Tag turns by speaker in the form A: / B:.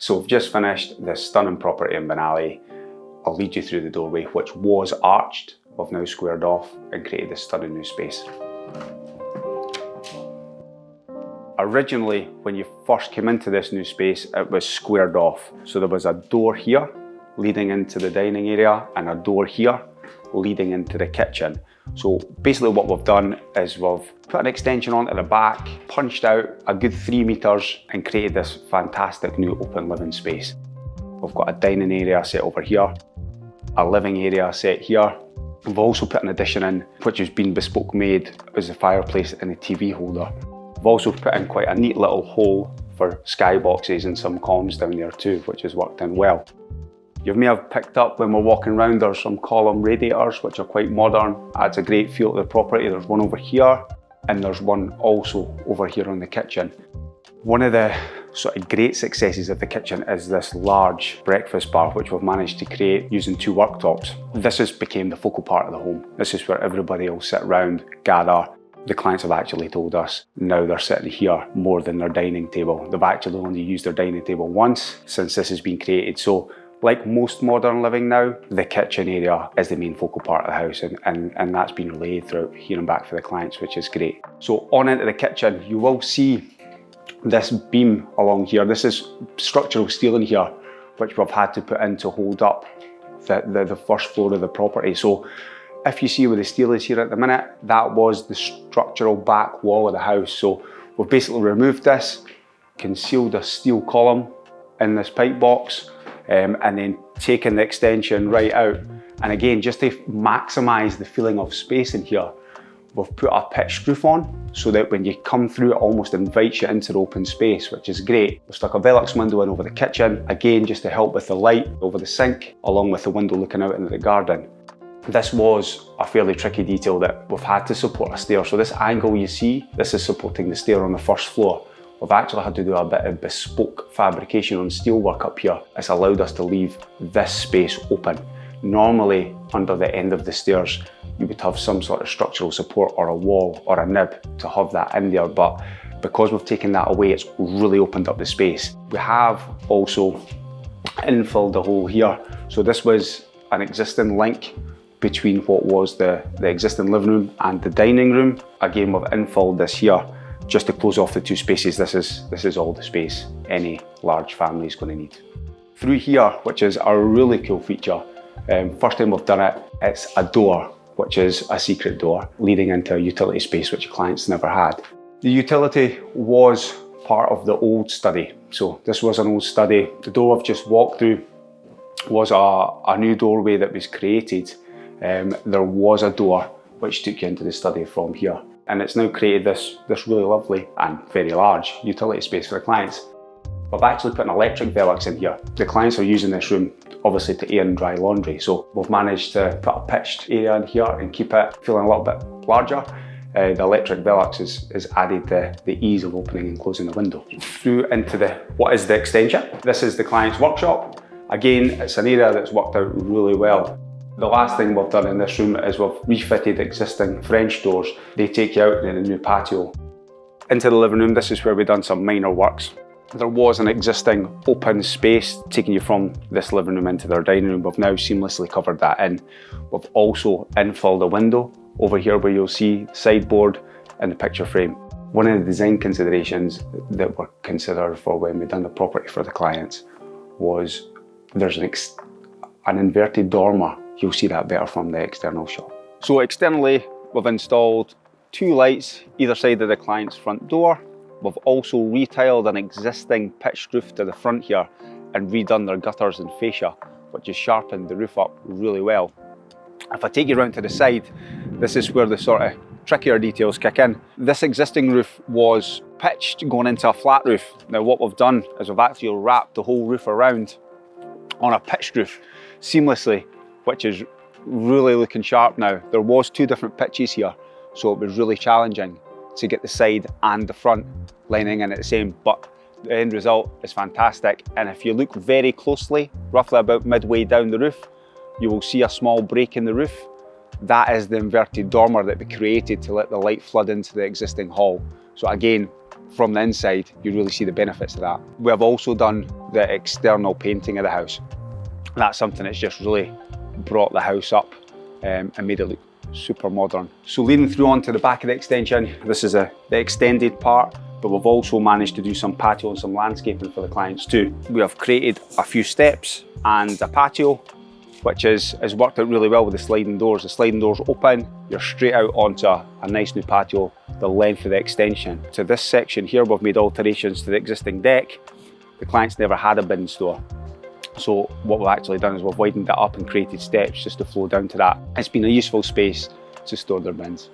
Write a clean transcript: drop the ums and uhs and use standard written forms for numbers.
A: So we've just finished this stunning property in Benally. I'll lead you through the doorway, which was arched. We've now squared off and created this stunning new space. Originally, when you first came into this new space, it was squared off. So there was a door here leading into the dining area and a door here leading into the kitchen. So basically what we've done is we've put an extension onto the back, punched out a good 3 meters and created this fantastic new open living space. We've got a dining area set over here, a living area set here. We've also put an addition in, which has been bespoke made as a fireplace and a TV holder. We've also put in quite a neat little hole for skyboxes and some comms down there too, which has worked in well. You may have picked up when we're walking around, there's some column radiators, which are quite modern, adds a great feel to the property. There's one over here, and there's one also over here on the kitchen. One of the sort of great successes of the kitchen is this large breakfast bar, which we've managed to create using 2 worktops. This has become the focal part of the home. This is where everybody will sit around, gather. The clients have actually told us now they're sitting here more than their dining table. They've actually only used their dining table once since this has been created. So, like most modern living now, the kitchen area is the main focal part of the house, and that's been relayed throughout here and back for the clients, which is great. So on into the kitchen, you will see this beam along here. This is structural steel in here, which we've had to put in to hold up the first floor of the property. So if you see where the steel is here at the minute, that was the structural back wall of the house. So we've basically removed this, concealed a steel column in this pipe box, and then taken the extension right out. And again, just to maximise the feeling of space in here, we've put a pitched roof on so that when you come through, it almost invites you into the open space, which is great. We've stuck a Velux window in over the kitchen, again, just to help with the light over the sink, along with the window looking out into the garden. This was a fairly tricky detail that we've had to support a stair. So this angle you see, this is supporting the stair on the first floor. We've actually had to do a bit of bespoke fabrication on steelwork up here. It's allowed us to leave this space open. Normally, under the end of the stairs, you would have some sort of structural support or a wall or a nib to have that in there, but because we've taken that away, it's really opened up the space. We have also infilled the hole here. So this was an existing link between what was the existing living room and the dining room. Again, we've infilled this here just to close off the 2 spaces. This is all the space any large family is going to need. Through here, which is a really cool feature, first time we've done it, it's a door, which is a secret door leading into a utility space which clients never had. The utility was part of the old study. So this was an old study. The door I've just walked through was a new doorway that was created. There was a door which took you into the study from here. And it's now created this really lovely and very large utility space for the clients. We've actually put an electric Velux in here. The clients are using this room obviously to air and dry laundry, so we've managed to put a pitched area in here and keep it feeling a little bit larger. The electric Velux has added the ease of opening and closing the window. Through into what is the extension. This is the client's workshop. Again, it's an area that's worked out really well. The last thing we've done in this room is we've refitted existing French doors. They take you out in a new patio. Into the living room, this is where we've done some minor works. There was an existing open space taking you from this living room into their dining room. We've now seamlessly covered that in. We've also infilled a window over here where you'll see the sideboard and the picture frame. One of the design considerations that were considered for when we done the property for the clients was there's an inverted dormer. You'll see that better from the external shot. So externally, we've installed 2 lights either side of the client's front door. We've also retiled an existing pitched roof to the front here and redone their gutters and fascia, which has sharpened the roof up really well. If I take you around to the side, this is where the sort of trickier details kick in. This existing roof was pitched going into a flat roof. Now what we've done is we've actually wrapped the whole roof around on a pitched roof seamlessly, which is really looking sharp now. There was 2 different pitches here, so it was really challenging to get the side and the front lining in at the same, but the end result is fantastic. And if you look very closely, roughly about midway down the roof, you will see a small break in the roof. That is the inverted dormer that we created to let the light flood into the existing hall. So again, from the inside, you really see the benefits of that. We have also done the external painting of the house. That's something that's just really brought the house up and made it look super modern. So leading through onto the back of the extension, this is the extended part, but we've also managed to do some patio and some landscaping for the clients too. We have created a few steps and a patio, which has worked out really well with the sliding doors. The sliding doors open, you're straight out onto a nice new patio, the length of the extension. To this section here, we've made alterations to the existing deck. The clients never had a bin store. So what we've actually done is we've widened it up and created steps just to flow down to that. It's been a useful space to store their bins.